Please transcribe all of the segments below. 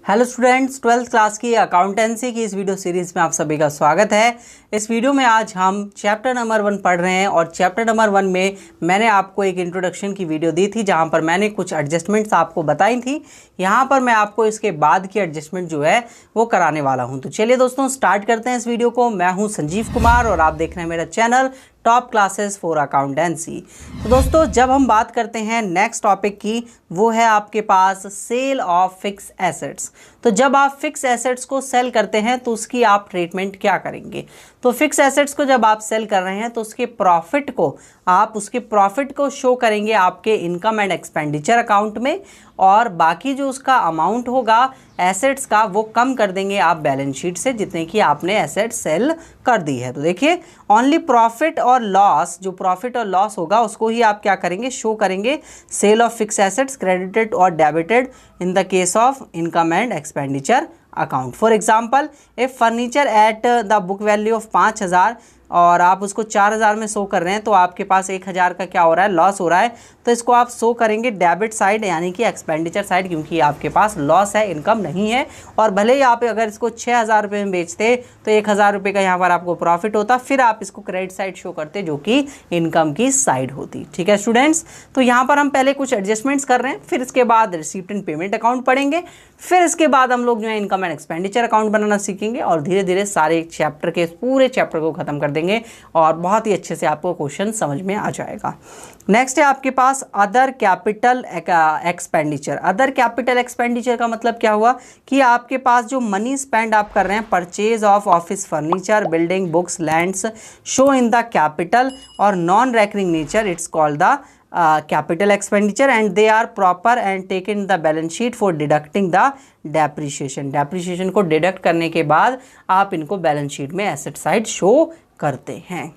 Hello students, 12th class की accountancy की इस वीडियो सीरीज़ में आप सभी का स्वागत है। इस वीडियो में आज हम चैप्टर नंबर 1 पढ़ रहे हैं और चैप्टर नंबर 1 में मैंने आपको एक इंट्रोडक्शन की वीडियो दी थी जहां पर मैंने कुछ एडजस्टमेंट्स आपको बताई थी। यहां पर मैं आपको इसके बाद की एडजस्टमेंट जो है वो कराने वाला हूं। तो चलिए दोस्तों स्टार्ट करते हैं इस वीडियो को। मैं हूँ संजीव कुमार और आप देख रहे हैं मेरा channel top classes for accountancy. तो दोस्तों जब हम बात करते हैं नेक्स्ट टॉपिक की, वो है आपके पास सेल ऑफ फिक्स एसेट्स। तो जब आप फिक्स एसेट्स को सेल करते हैं तो उसकी आप ट्रीटमेंट क्या करेंगे। तो फिक्स एसेट्स को जब आप सेल कर रहे हैं तो उसके प्रॉफिट को शो करेंगे आपके इनकम एंड एक्सपेंडिचर अकाउंट में, और बाकी जो उसका अमाउंट होगा एसेट्स का वो कम कर देंगे आप बैलेंस शीट से जितने की आपने एसेट सेल कर दी है। तो देखिए ओनली प्रॉफिट और लॉस, जो प्रॉफिट और लॉस होगा उसको ही आप क्या करेंगे, शो करेंगे sale of fix assets credited और debited in the case of income and expenditure account. For example if furniture at the book value of 5,000 और आप उसको 4,000 में शो कर रहे हैं तो आपके पास 1,000 का क्या हो रहा है, लॉस हो रहा है। तो इसको आप शो करेंगे डेबिट साइड यानी कि एक्सपेंडिचर साइड, क्योंकि आपके पास लॉस है, इनकम नहीं है। और भले ही आप अगर इसको 6,000 रुपये में बेचते तो 1,000 रुपये का यहाँ पर आपको प्रॉफिट होता, फिर आप इसको क्रेडिट साइड शो करते जो कि इनकम की साइड होती। ठीक है स्टूडेंट्स, तो यहाँ पर हम पहले कुछ एडजस्टमेंट्स कर रहे हैं, फिर इसके बाद रिसीप्ट एंड पेमेंट अकाउंट पढ़ेंगे, फिर इसके बाद हम लोग जो है इनकम एंड एक्सपेंडिचर अकाउंट बनाना सीखेंगे और धीरे धीरे सारे चैप्टर के पूरे चैप्टर को खत्म कर देंगे और बहुत ही अच्छे से आपको क्वेश्चन समझ में आ जाएगा। नेक्स्ट है आपके पास other capital expenditure. Other capital expenditure का मतलब क्या हुआ कि आपके पास जो मनी स्पेंड आप कर रहे हैं, purchase of office furniture, building, books, lands show in the capital और non recurring nature, it's called the capital expenditure and they are proper and taken in the balance sheet for deducting the depreciation। depreciation को deduct करने के बाद आप इनको balance sheet में asset side show करते हैं।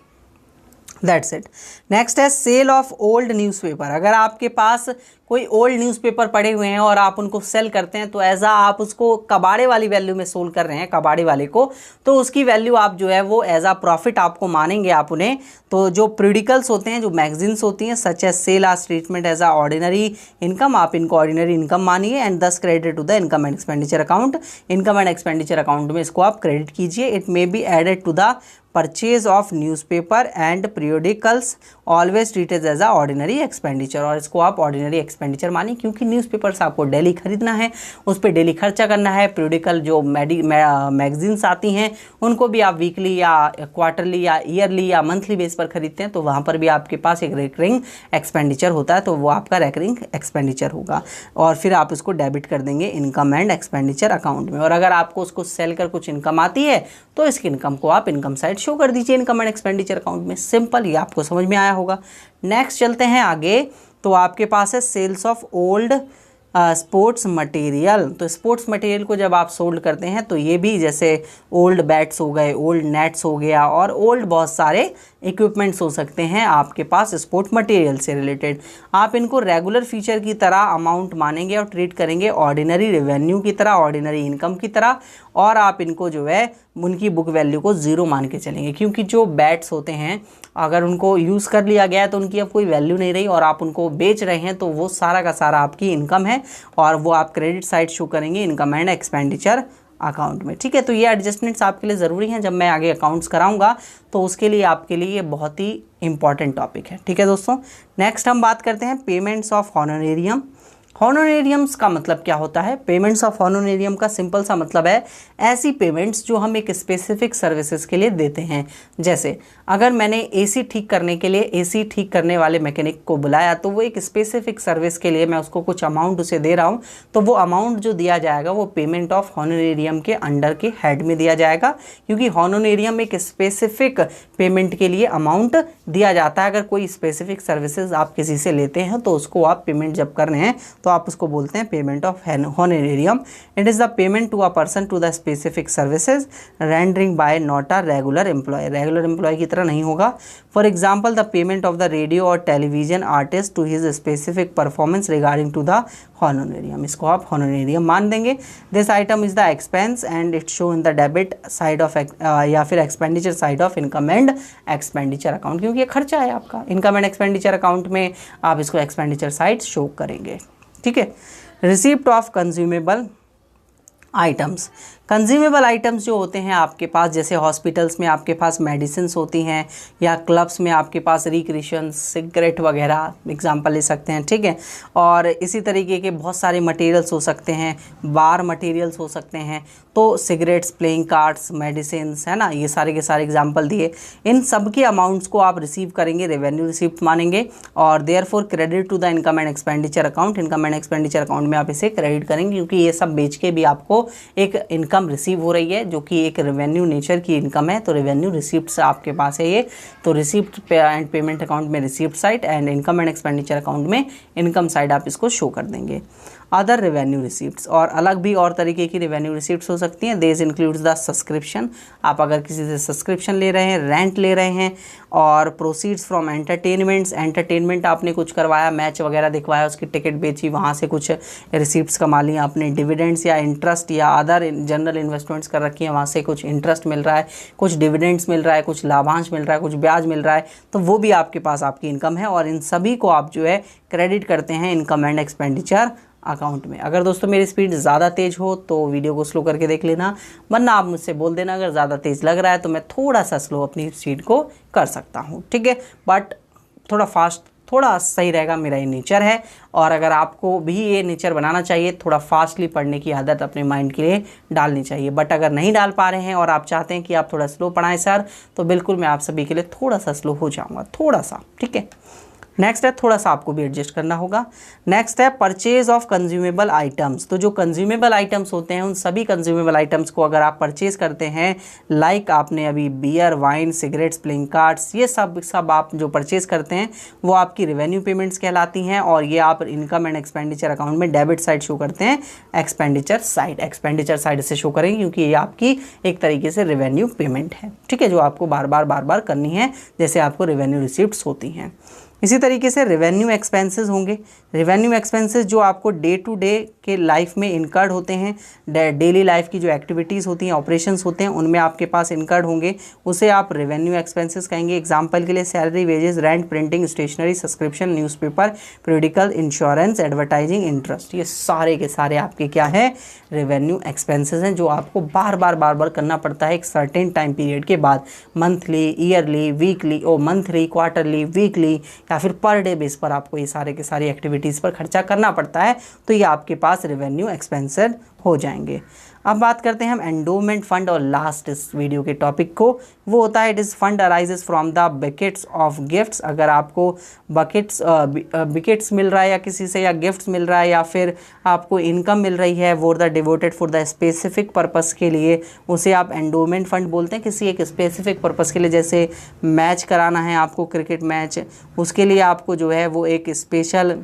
That's it. नेक्स्ट है सेल ऑफ ओल्ड न्यूज़पेपर। अगर आपके पास कोई ओल्ड न्यूज़पेपर पड़े हुए हैं और आप उनको सेल करते हैं तो एज आप उसको कबाड़े वाली वैल्यू में सोल्ड कर रहे हैं, कबाड़े वाले को, तो उसकी वैल्यू आप जो है वो एज आ प्रॉफिट आपको मानेंगे आप उन्हें। तो जो प्रिडिकल्स होते हैं, जो मैगजीन्स होती हैं such as sale are treatment as a ordinary income, आप इनको ऑर्डिनरी इनकम मानिए and thus credit to the income and expenditure account. Income and expenditure account में इसको आप क्रेडिट कीजिए। It may be added to the purchase of newspaper and periodicals always treated as a ordinary expenditure. और इसको आप ordinary expenditure मानिए क्योंकि newspapers आपको डेली खरीदना है, उस पर डेली खर्चा करना है। पीरियोडिकल जो मैगजीन्स आती हैं उनको भी आप वीकली या क्वार्टरली या ईयरली या मंथली बेस पर खरीदते हैं, तो वहाँ पर भी आपके पास एक रेकरिंग एक्सपेंडिचर होता है, तो वो आपका रेकरिंग एक्सपेंडिचर होगा और फिर आप इसको डेबिट कर देंगे इनकम एंड एक्सपेंडिचर अकाउंट में। और अगर आपको उसको सेल कर कुछ इनकम आती है तो इसकी इनकम को आप इनकम साइड शो कर दीजिए इनकम एंड एक्सपेंडिचर अकाउंट में। सिंपल, ये आपको समझ में आया होगा। नेक्स्ट चलते हैं आगे। तो आपके पास है sales of old sports material. तो स्पोर्ट्स मटेरियल को जब आप सोल्ड करते हैं तो ये भी जैसे ओल्ड बैट्स हो गए, ओल्ड नेट्स हो गया और ओल्ड बहुत सारे इक्विपमेंट्स हो सकते हैं आपके पास स्पोर्ट्स मटेरियल से रिलेटेड। आप इनको रेगुलर फीचर की तरह अमाउंट मानेंगे और ट्रीट करेंगे ऑर्डिनरी रेवेन्यू की तरह, ऑर्डिनरी इनकम की तरह, और आप इनको जो है उनकी बुक वैल्यू को ज़ीरो मान के चलेंगे क्योंकि जो बैट्स होते हैं अगर उनको यूज़ कर लिया गया है तो उनकी अब कोई वैल्यू नहीं रही और आप उनको बेच रहे हैं तो वो सारा का सारा आपकी इनकम है और वो आप क्रेडिट साइड शो करेंगे इनकम एंड एक्सपेंडिचर अकाउंट में। ठीक है, तो ये एडजस्टमेंट्स आपके लिए ज़रूरी हैं। जब मैं आगे अकाउंट्स कराऊंगा तो उसके लिए आपके लिए ये बहुत ही इंपॉर्टेंट टॉपिक है। ठीक है दोस्तों, नेक्स्ट हम बात करते हैं पेमेंट्स ऑफ हॉनोरेरियम। हॉनोरेरियम्स का मतलब क्या होता है? पेमेंट्स ऑफ हॉनोरेरियम का सिंपल सा मतलब है ऐसी पेमेंट्स जो हम एक स्पेसिफिक सर्विसेज के लिए देते हैं। जैसे अगर मैंने एसी ठीक करने के लिए एसी ठीक करने वाले मैकेनिक को बुलाया तो वो एक स्पेसिफिक सर्विस के लिए मैं उसको कुछ अमाउंट उसे दे रहा हूँ, तो वो अमाउंट जो दिया जाएगा वो पेमेंट ऑफ हॉनोरेरियम के अंडर के हेड में दिया जाएगा क्योंकि हॉनोरेरियम एक स्पेसिफिक पेमेंट के लिए अमाउंट दिया जाता है। अगर कोई स्पेसिफिक सर्विसेज आप किसी से लेते हैं तो उसको आप पेमेंट जब कर रहे हैं तो आप उसको बोलते हैं payment of honorarium. It is the payment to a person to the specific services rendering by not a regular employ. Regular employ की तरह नहीं होगा। For example the payment of the radio और television artist to his specific performance regarding to the honorarium, इसको आप honorarium मान देंगे। This item is the expense and it show in the debit side of या फिर expenditure side of income and expenditure account, क्योंकि ये खर्चा है आपका। इनकम एंड एक्सपेंडिचर अकाउंट में आप इसको एक्सपेंडिचर साइड शो करेंगे। ठीक है। Receipt of consumable items. Consumable items जो होते हैं आपके पास, जैसे हॉस्पिटल्स में आपके पास मेडिसिन्स होती हैं या क्लब्स में आपके पास रिक्रिएशन सिगरेट वगैरह एग्जांपल ले सकते हैं, ठीक है। और इसी तरीके के बहुत सारे मटेरियल्स हो सकते हैं, बार मटेरियल्स हो सकते हैं, तो सिगरेट्स, प्लेइंग कार्ड्स, मेडिसिन्स, है ना, ये सारे के सारे एग्जांपल दिए। इन सब के अमाउंट्स को आप रिसीव करेंगे, रेवेन्यू रिसिप्ट मानेंगे और therefore credit to the income and expenditure account. Income and expenditure account में आप इसे क्रेडिट करेंगे क्योंकि ये सब बेच के भी आपको एक इनकम रिसीव हो रही है जो कि एक रेवेन्यू नेचर की इनकम है। तो रेवेन्यू रिसिप्ट आपके पास है ये। तो रिसिप्ट एंड पेमेंट अकाउंट में receipt side and income and expenditure account में इनकम साइड आप इसको शो कर देंगे। अदर रेवेन्यू रिसिप्ट्स, और अलग भी और तरीके की रेवेन्यू रिसिप्ट्स हो सकती हैं। दिस इंक्लूड्स द सब्सक्रिप्शन, आप अगर किसी से सब्सक्रिप्शन ले रहे हैं, रेंट ले रहे हैं, और प्रोसीड्स फ्रॉम एंटरटेनमेंट्स, एंटरटेनमेंट आपने कुछ करवाया, मैच वगैरह दिखवाया, उसकी टिकट बेची, वहाँ से कुछ रिसिप्ट्स कमा ली आपने। डिविडेंड्स या इंटरेस्ट या अदर जनरल इन्वेस्टमेंट्स कर रखी हैं, वहाँ से कुछ इंटरेस्ट मिल रहा है, कुछ डिविडेंड्स मिल रहा है, कुछ लाभांश मिल रहा है, कुछ ब्याज मिल रहा है, तो वो भी आपके पास आपकी इनकम है और इन सभी को आप जो है क्रेडिट करते हैं इनकम एंड एक्सपेंडिचर अकाउंट में। अगर दोस्तों मेरी स्पीड ज़्यादा तेज़ हो तो वीडियो को स्लो करके देख लेना, वरना आप मुझसे बोल देना अगर ज़्यादा तेज़ लग रहा है तो मैं थोड़ा सा स्लो अपनी स्पीड को कर सकता हूँ, ठीक है। बट थोड़ा फास्ट थोड़ा सही रहेगा, मेरा ये नेचर है। और अगर आपको भी ये नेचर बनाना चाहिए, थोड़ा फास्टली पढ़ने की आदत अपने माइंड के लिए डालनी चाहिए। बट अगर नहीं डाल पा रहे हैं और आप चाहते हैं कि आप थोड़ा स्लो पढ़ाएं सर, तो बिल्कुल मैं आप सभी के लिए थोड़ा सा स्लो हो जाऊँगा, थोड़ा सा, ठीक है। नेक्स्ट है, थोड़ा सा आपको भी एडजस्ट करना होगा। नेक्स्ट है परचेज ऑफ कंज्यूमेबल आइटम्स। तो जो कंज्यूमेबल आइटम्स होते हैं उन सभी कंज्यूमेबल आइटम्स को अगर आप परचेज करते हैं, लाइक आपने अभी beer, wine, cigarettes, playing cards, ये सब आप जो परचेज करते हैं वो आपकी रेवेन्यू पेमेंट्स कहलाती हैं और ये आप इनकम एंड एक्सपेंडिचर अकाउंट में डेबिट साइड शो करते हैं, एक्सपेंडिचर साइड से शो करेंगे क्योंकि ये आपकी एक तरीके से रेवेन्यू पेमेंट है, ठीक है, जो आपको बार बार करनी है, जैसे आपको रेवेन्यू रिसिप्ट्स होती हैं। इसी तरीके से रेवेन्यू एक्सपेंसेस होंगे। रेवेन्यू एक्सपेंसेस जो आपको डे टू डे के लाइफ में इनकर्ड होते हैं, डेली लाइफ की जो एक्टिविटीज़ होती हैं, ऑपरेशंस होते हैं, उनमें आपके पास इनकर्ड होंगे, उसे आप रेवेन्यू एक्सपेंसेस कहेंगे। एग्जांपल के लिए salary, wages, rent, printing, stationery, subscription, newspaper, periodical, insurance, advertising, interest, ये सारे के सारे आपके क्या है, रेवेन्यू एक्सपेंसेस हैं जो आपको बार बार करना पड़ता है एक सर्टेन टाइम पीरियड के बाद, monthly, yearly, weekly, monthly, quarterly, weekly या फिर पर डे बेस पर आपको ये सारे के सारी एक्टिविटीज़ पर खर्चा करना पड़ता है। तो ये आपके पास रेवेन्यू एक्सपेंसेस हो जाएंगे। अब बात करते हैं हम एंडोमेंट फंड और लास्ट इस वीडियो के टॉपिक को, वो होता है it is fund arises from the buckets of gifts. अगर आपको बकेट्स मिल रहा है या किसी से, या गिफ्ट्स मिल रहा है, या फिर आपको इनकम मिल रही है वो the devoted for the specific purpose के लिए, उसे आप एंडोमेंट फंड बोलते हैं। किसी एक स्पेसिफिक पर्पस के लिए, जैसे मैच कराना है आपको, क्रिकेट मैच, उसके लिए आपको जो है वो एक स्पेशल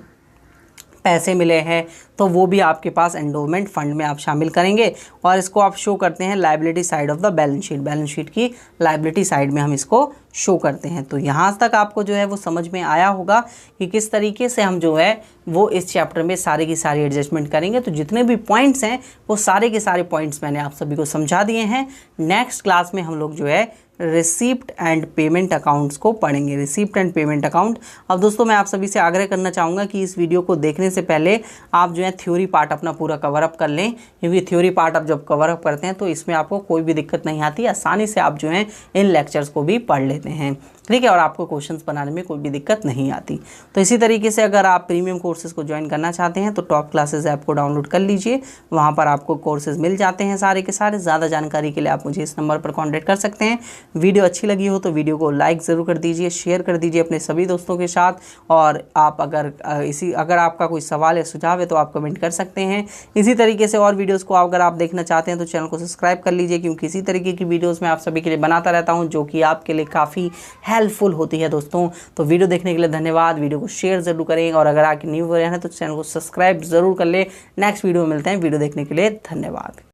पैसे मिले हैं, तो वो भी आपके पास एंडोमेंट फंड में आप शामिल करेंगे और इसको आप शो करते हैं liability side of the balance sheet. Balance sheet की लायबिलिटी साइड में हम इसको शो करते हैं। तो यहाँ तक आपको जो है वो समझ में आया होगा कि किस तरीके से हम जो है वो इस चैप्टर में सारे की सारी एडजस्टमेंट करेंगे। तो जितने भी पॉइंट्स हैं वो सारे के सारे पॉइंट्स मैंने आप सभी को समझा दिए हैं। नेक्स्ट क्लास में हम लोग जो है रिसीप्ट एंड पेमेंट अकाउंट्स को पढ़ेंगे, रिसीप्ट एंड पेमेंट अकाउंट। अब दोस्तों मैं आप सभी से आग्रह करना चाहूँगा कि इस वीडियो को देखने से पहले आप जो है थ्योरी पार्ट अपना पूरा कवर अप कर लें, क्योंकि थ्योरी पार्ट आप जब कवर अप करते हैं तो इसमें आपको कोई भी दिक्कत नहीं आती, आसानी से आप जो है इन लेक्चर्स को भी पढ़ लेते हैं, ठीक है, और आपको क्वेश्चंस बनाने में कोई भी दिक्कत नहीं आती। तो इसी तरीके से अगर आप प्रीमियम कोर्सेज़ को ज्वाइन करना चाहते हैं तो टॉप क्लासेस ऐप को डाउनलोड कर लीजिए, वहाँ पर आपको कोर्सेज मिल जाते हैं सारे के सारे। ज़्यादा जानकारी के लिए आप मुझे इस नंबर पर कॉन्टैक्ट कर सकते हैं। वीडियो अच्छी लगी हो तो वीडियो को लाइक ज़रूर कर दीजिए, शेयर कर दीजिए अपने सभी दोस्तों के साथ, और आप अगर आपका कोई सवाल या सुझाव है तो आप कमेंट कर सकते हैं। इसी तरीके से और वीडियोज़ को अगर आप देखना चाहते हैं तो चैनल को सब्सक्राइब कर लीजिए, क्योंकि इसी तरीके की वीडियोज़ मैं आप सभी के लिए बनाता रहता हूँ जो कि आपके लिए काफ़ी हेल्पफुल होती है दोस्तों। तो वीडियो देखने के लिए धन्यवाद। वीडियो को शेयर जरूर करें और अगर आप न्यू हो रहे हैं तो चैनल को सब्सक्राइब जरूर कर ले। नेक्स्ट वीडियो में मिलते हैं। वीडियो देखने के लिए धन्यवाद।